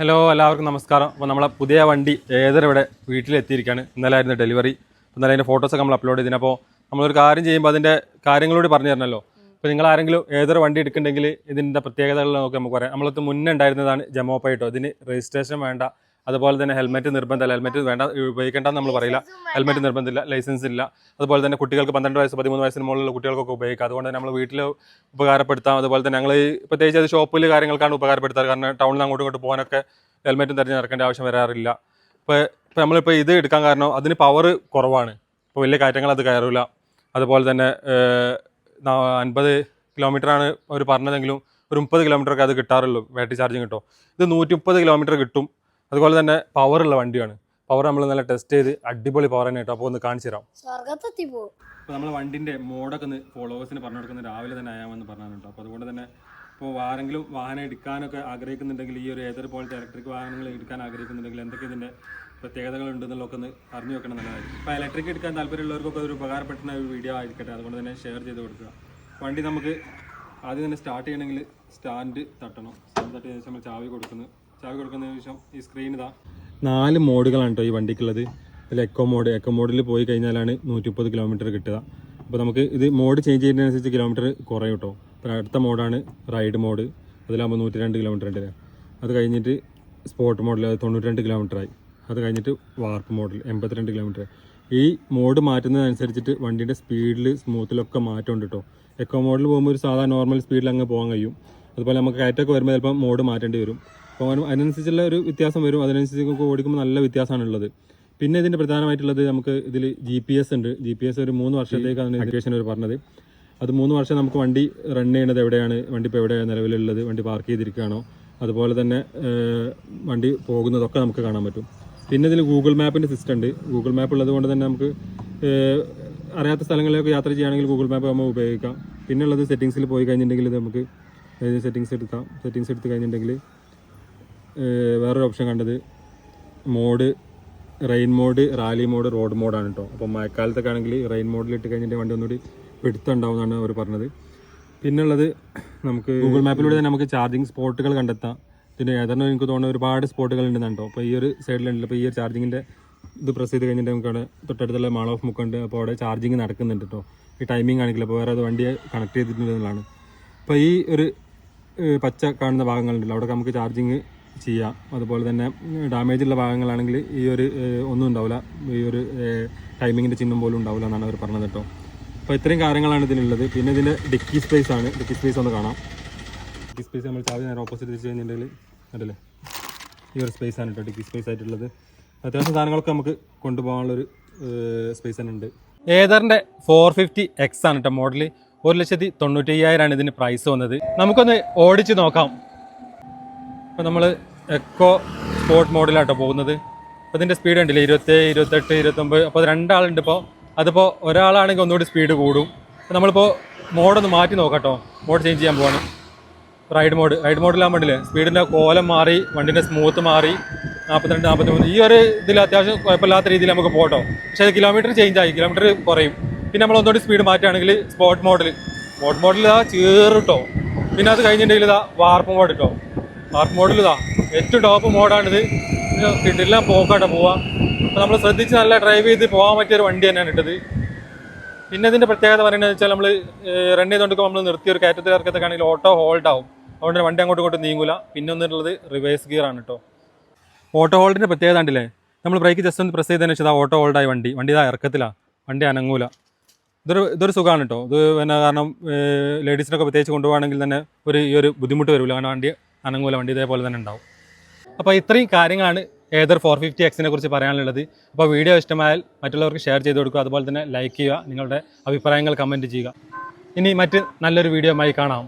Hello എല്ലാവർക്കും നമസ്കാരം. അപ്പോൾ നമ്മളെ പുതിയ വണ്ടി ഏതൊരു ഇവിടെ വീട്ടിലെത്തിയിരിക്കുകയാണ്. ഇന്നലായിരുന്നു ഡെലിവറി. ഇന്നലെ അതിൻ്റെ ഫോട്ടോസൊക്കെ നമ്മൾ അപ്ലോഡ് ചെയ്തിന്. അപ്പോൾ നമ്മളൊരു കാര്യം ചെയ്യുമ്പോൾ അതിൻ്റെ കാര്യങ്ങളോട് പറഞ്ഞു തരണമല്ലോ. അപ്പോൾ നിങ്ങൾ ആരെങ്കിലും ഏതൊരു വണ്ടി എടുക്കുന്നുണ്ടെങ്കിൽ ഇതിൻ്റെ പ്രത്യേകതകൾ നോക്കി നമുക്ക് പറയാം. നമ്മളത് മുന്നേ ഉണ്ടായിരുന്നതാണ് ജമോപ്പ കേട്ടോ. ഇതിന് രജിസ്ട്രേഷൻ വേണ്ട, അതുപോലെ തന്നെ ഹെൽമെറ്റ് നിർബന്ധമല്ല. ഹെൽമെറ്റ് വേണ്ട, ഉപയോഗിക്കേണ്ടെന്ന് നമ്മൾ പറയില്ല. ഹെൽമെറ്റ് നിർബന്ധമില്ല, ലൈസൻസ് ഇല്ല. അതുപോലെ തന്നെ കുട്ടികൾക്ക് 12 വയസ്സ് 13 വയസ്സിന് മുകളിലുള്ള കുട്ടികൾക്കൊക്കെ ഉപയോഗിക്കാം. അതുകൊണ്ട് തന്നെ നമ്മൾ വീട്ടിൽ ഉപകാരപ്പെടുത്താം. അതുപോലെ തന്നെ ഞങ്ങൾ പ്രത്യേകിച്ച് അത് ഷോപ്പിൽ കാര്യങ്ങൾക്കാണ് ഉപകാരപ്പെടുത്താറ്. കാരണം ടൗണിൽ അങ്ങോട്ടും ഇങ്ങോട്ട് പോകാനൊക്കെ ഹെൽമെറ്റും തിരഞ്ഞ് നടക്കേണ്ട ആവശ്യം വരാറില്ല. ഇപ്പോൾ നമ്മളിപ്പോൾ ഇത് എടുക്കാൻ കാരണം അതിന് പവർ കുറവാണ്. ഇപ്പോൾ വലിയ കയറ്റങ്ങൾ അത് കയറില്ല. അതുപോലെ തന്നെ 50 കിലോമീറ്ററാണ് അവർ പറഞ്ഞതെങ്കിലും ഒരു 30 കിലോമീറ്ററൊക്കെ അത് കിട്ടാറുള്ളൂ. ബാറ്ററി ചാർജിങ് കിട്ടും. ഇത് 130 കിലോമീറ്റർ കിട്ടും. അതുപോലെ തന്നെ പവറുള്ള വണ്ടിയാണ്. പവർ നമ്മൾ നല്ല ടെസ്റ്റ് ചെയ്ത് അടിപൊളി പവർ തന്നെ കേട്ടോ. അപ്പോൾ ഒന്ന് കാണിച്ചു തരാം. അപ്പോൾ നമ്മൾ വണ്ടിൻ്റെ മോഡൊക്കെ ഒന്ന് ഫോളോവേഴ്സിന് പറഞ്ഞു കൊടുക്കുന്നത് രാവിലെ തന്നെ ആയാമെന്ന് പറഞ്ഞിട്ടുണ്ട്. അപ്പോൾ അതുകൊണ്ട് തന്നെ ഇപ്പോൾ ആരെങ്കിലും വാഹനം എടുക്കാനൊക്കെ ആഗ്രഹിക്കുന്നുണ്ടെങ്കിൽ, ഈ ഒരു ഏതൊരു പോലത്തെ ഇലക്ട്രിക് വാഹനങ്ങൾ എടുക്കാൻ ആഗ്രഹിക്കുന്നുണ്ടെങ്കിൽ എന്തൊക്കെ ഇതിൻ്റെ പ്രത്യേകതകൾ ഉണ്ടെന്നുള്ളതൊക്കെ ഒന്ന് അറിഞ്ഞു വെക്കണം നല്ലതായിരിക്കും. ഇപ്പോൾ ഇലക്ട്രിക് എടുക്കാൻ താല്പര്യമുള്ളവർക്കൊക്കെ ഒരു ഉപകാരപ്പെടുന്ന ഒരു വീഡിയോ ആയിരിക്കട്ടെ. അതുകൊണ്ട് തന്നെ ഷെയർ ചെയ്ത് കൊടുക്കുക. വണ്ടി നമുക്ക് ആദ്യം തന്നെ സ്റ്റാർട്ട് ചെയ്യണമെങ്കിൽ സ്റ്റാൻഡ് തട്ടണം. സ്റ്റാൻഡ് തട്ടിയ ശേഷം നമ്മൾ ചാവി കൊടുക്കുന്നതിന് ശേഷം ഈ സ്ക്രീൻ 4 മോഡുകളാണ് കേട്ടോ ഈ വണ്ടിക്കുള്ളത്. ഇതിൽ എക്കോ മോഡിൽ പോയി കഴിഞ്ഞാലാണ് 130 കിലോമീറ്റർ കിട്ടുക. അപ്പോൾ നമുക്ക് ഇത് മോഡ് ചേഞ്ച് ചെയ്യുന്നതിനനുസരിച്ച് കിലോമീറ്റർ കുറയും കേട്ടോ. അപ്പോൾ അടുത്ത മോഡാണ് റൈഡ് മോഡ്. അതിലാകുമ്പോൾ 102 കിലോമീറ്റർ ഉണ്ട്. അത് കഴിഞ്ഞിട്ട് സ്പോർട്ട് മോഡിൽ 92 കിലോമീറ്ററായി. അത് കഴിഞ്ഞിട്ട് വാർപ്പ് മോഡിൽ 82 കിലോമീറ്റർ. ഈ മോഡ് മാറ്റുന്നതനുസരിച്ചിട്ട് വണ്ടിൻ്റെ സ്പീഡിൽ സ്മൂത്തിലൊക്കെ മാറ്റമുണ്ട് കേട്ടോ. എക്കോ മോഡിൽ പോകുമ്പോൾ ഒരു സാധാരണ നോർമൽ സ്പീഡിൽ അങ്ങ് പോകാൻ കഴിയും. അതുപോലെ നമുക്ക് കയറ്റൊക്കെ വരുമ്പോൾ ചിലപ്പോൾ മോഡ് മാറ്റേണ്ടി വരും. അപ്പോൾ അതിനനുസരിച്ചുള്ള ഒരു വ്യത്യാസം വരും. അതിനനുസരിച്ച് നമുക്ക് ഓടിക്കുമ്പോൾ നല്ല വ്യത്യാസമാണ് ഉള്ളത്. പിന്നെ ഇതിൻ്റെ പ്രധാനമായിട്ടുള്ളത് നമുക്ക് ഇതിൽ GPS ഉണ്ട്. GPS ഒരു 3 വർഷത്തേക്കാണ് ആക്ടിവേഷൻ അവർ പറഞ്ഞത്. അത് 3 വർഷം നമുക്ക് വണ്ടി റൺ ചെയ്യണത് എവിടെയാണ്, വണ്ടി ഇപ്പോൾ എവിടെയാണ് നിലവിലുള്ളത്, വണ്ടി പാർക്ക് ചെയ്തിരിക്കുകയാണോ, അതുപോലെ തന്നെ വണ്ടി പോകുന്നതൊക്കെ നമുക്ക് കാണാൻ പറ്റും. പിന്നെ ഇതിൽ ഗൂഗിൾ മാപ്പിൻ്റെ സിസ്റ്റം ഉണ്ട്. ഗൂഗിൾ മാപ്പ് ഉള്ളത് കൊണ്ട് തന്നെ നമുക്ക് അറിയാത്ത സ്ഥലങ്ങളിലൊക്കെ യാത്ര ചെയ്യുകയാണെങ്കിൽ ഗൂഗിൾ മാപ്പ് നമുക്ക് ഉപയോഗിക്കാം. പിന്നെ ഉള്ളത് സെറ്റിങ്സിൽ പോയി കഴിഞ്ഞിട്ടുണ്ടെങ്കിൽ ഇത് നമുക്ക് സെറ്റിങ്സ് എടുക്കാം. സെറ്റിങ്സ് എടുത്ത് കഴിഞ്ഞിട്ടുണ്ടെങ്കിൽ വേറൊരു ഓപ്ഷൻ കണ്ടത് mode rain mode, rally mode, road മോഡാണ് കേട്ടോ. അപ്പോൾ മഴക്കാലത്തൊക്കെ ആണെങ്കിൽ റെയിൻ മോഡിലിട്ട് കഴിഞ്ഞിട്ട് വണ്ടി ഒന്നുകൂടി പിടുത്തുണ്ടാവുമെന്നാണ് അവർ പറഞ്ഞത്. പിന്നുള്ളത് നമുക്ക് ഗൂഗിൾ മാപ്പിലൂടെ തന്നെ നമുക്ക് ചാർജിങ് സ്പോട്ടുകൾ കണ്ടെത്താം. പിന്നെ ഏതാണ്ട് എനിക്ക് തോന്നുന്ന ഒരുപാട് സ്പോട്ടുകൾ ഉണ്ടെന്ന് കേട്ടോ. അപ്പോൾ ഈ ഒരു സൈഡിലുണ്ടല്ലോ. അപ്പോൾ ഈ ഒരു ചാർജിങ്ങിൻ്റെ ഇത് പ്രസ് ചെയ്ത് കഴിഞ്ഞിട്ട് നമുക്ക് അവിടെ തൊട്ടടുത്തുള്ള മാൾ ഓഫ് മുക്കുണ്ട്. അപ്പോൾ അവിടെ ചാർജിങ് നടക്കുന്നുണ്ട് കേട്ടോ. ഈ ടൈമിംഗ് കാണിക്കില്ല. അപ്പോൾ വേറെ അത് വണ്ടിയെ കണക്ട് ചെയ്തിട്ടുള്ളതാണ്. അപ്പോൾ ഈ ഒരു പച്ച കാണുന്ന ഭാഗങ്ങളുണ്ടല്ലോ, അവിടെ നമുക്ക് ചാർജിങ് ചെയ്യാം. അതുപോലെ തന്നെ ഡാമേജുള്ള ഭാഗങ്ങളാണെങ്കിൽ ഈ ഒരു ഒന്നും ഉണ്ടാവില്ല, ഈ ഒരു ടൈമിങ്ങിൻ്റെ ചിഹ്നം പോലും ഉണ്ടാവില്ല എന്നാണ് അവർ പറഞ്ഞത് കേട്ടോ. അപ്പോൾ ഇത്രയും കാര്യങ്ങളാണ് ഇതിനുള്ളത്. പിന്നെ ഇതിൻ്റെ ഡിക്കി സ്പേസ് ആണ്. ഡിക്കി സ്പേസ് ഒന്ന് കാണാം. ഡിക്കി സ്പേസ് നമ്മൾ ചാവി നേരെ ഓപ്പോസിറ്റ് വെച്ച് കഴിഞ്ഞിട്ടുണ്ടെങ്കിൽ അതല്ലേ ഈ ഒരു സ്പേസ് ആണ് കേട്ടോ ഡിക്കി സ്പേസ് ആയിട്ടുള്ളത്. അത്യാവശ്യം സാധനങ്ങളൊക്കെ നമുക്ക് കൊണ്ടുപോകാനുള്ളൊരു സ്പേസ് തന്നെ ഉണ്ട്. ഏതറിൻ്റെ 450X ആണ് കേട്ടോ മോഡൽ. 1,95,000 ഇതിന് പ്രൈസ് വന്നത്. നമുക്കൊന്ന് ഓടിച്ച് നോക്കാം. അപ്പോൾ നമ്മൾ എക്കോ സ്പോർട്ട് മോഡിലാട്ടോ പോകുന്നത്. അപ്പോൾ ഇതിൻ്റെ സ്പീഡ് ഉണ്ടല്ലേ 27, 28, 29. അപ്പോൾ അത് 2 ആളുണ്ട്. ഇപ്പോൾ അതിപ്പോൾ ഒരാളാണെങ്കിൽ ഒന്നുകൂടി സ്പീഡ് കൂടും. അപ്പോൾ നമ്മളിപ്പോൾ മോഡൊന്ന് മാറ്റി നോക്കാം കേട്ടോ. മോഡ് ചേഞ്ച് ചെയ്യാൻ പോവാണ്. റൈഡ് മോഡിലാകുമ്പോൾ ഉണ്ടല്ലേ സ്പീഡിൻ്റെ കോലം മാറി, വണ്ടിൻ്റെ സ്മൂത്ത് മാറി. 42, 43 ഈ ഒരു ഇതിൽ അത്യാവശ്യം കുഴപ്പമില്ലാത്ത രീതിയിൽ നമുക്ക് പോകട്ടോ. പക്ഷേ അത് കിലോമീറ്റർ ചേഞ്ച് ആയി, കിലോമീറ്റർ കുറയും. പിന്നെ നമ്മൾ ഒന്നുകൂടി സ്പീഡ് മാറ്റുകയാണെങ്കിൽ സ്പോർട്ട് മോഡിൽ ഇതാ ചേർട്ടോ. പിന്നെ അത് കഴിഞ്ഞിട്ടുണ്ടെങ്കിൽ ഇതാ വാർപ്പ് മോഡ് കേട്ടോ. വാർപ്പ് മോഡിൽ ഇതാ ഏറ്റവും ടോപ്പ് മോഡാണിത്. കിട്ടില്ല പോക്കാട്ടോ പോവാം. അപ്പോൾ നമ്മൾ ശ്രദ്ധിച്ച് നല്ല ഡ്രൈവ് ചെയ്ത് പോകാൻ പറ്റിയൊരു വണ്ടി തന്നെയാണ് ഇട്ടത്. പിന്നെ ഇതിൻ്റെ പ്രത്യേകത പറയുന്നത് വെച്ചാൽ നമ്മൾ റൺ ചെയ്തുകൊണ്ടിരിക്കുമ്പോൾ നമ്മൾ നിർത്തിയ ഒരു കയറ്റത്തിൽ ഇറക്കത്തൊക്കെ ആണെങ്കിൽ ഓട്ടോ ഹോൾഡ് ആവും. അതുകൊണ്ട് വണ്ടി അങ്ങോട്ടും ഇങ്ങോട്ടും നീങ്ങൂല. പിന്നെ ഒന്നുള്ളത് റിവേഴ്സ് ഗിയർ ആണ് കേട്ടോ. ഓട്ടോ ഹോൾഡിൻ്റെ പ്രത്യേകത ഉണ്ടല്ലേ, നമ്മൾ ബ്രേക്ക് ജസ്റ്റ് ഒന്ന് പ്രസ് ചെയ്തതിന് ശേഷം ഓട്ടോ ഹോൾഡായി വണ്ടി ഇതാ ഇറക്കത്തിലാണ്, വണ്ടി അനങ്ങൂല. ഇതൊരു സുഖമാണ് കേട്ടോ. ഇത് പിന്നെ കാരണം ലേഡീസിനൊക്കെ പ്രത്യേകിച്ച് കൊണ്ടുപോകണമെങ്കിൽ തന്നെ ഈ ഒരു ബുദ്ധിമുട്ട് വരില്ല. കാരണം വണ്ടി അനങ്ങൂല, വണ്ടി ഇതേപോലെ തന്നെ ഉണ്ടാവും. അപ്പോൾ ഇത്രയും കാര്യങ്ങളാണ് ഏതർ 450Xനെ കുറിച്ച് പറയാനുള്ളത്. അപ്പോൾ വീഡിയോ ഇഷ്ടമായാൽ മറ്റുള്ളവർക്ക് ഷെയർ ചെയ്ത് കൊടുക്കുക. അതുപോലെ തന്നെ ലൈക്ക് ചെയ്യുക, നിങ്ങളുടെ അഭിപ്രായങ്ങൾ കമൻറ്റ് ചെയ്യുക. ഇനി മറ്റ് നല്ലൊരു വീഡിയോ ആയി കാണാം.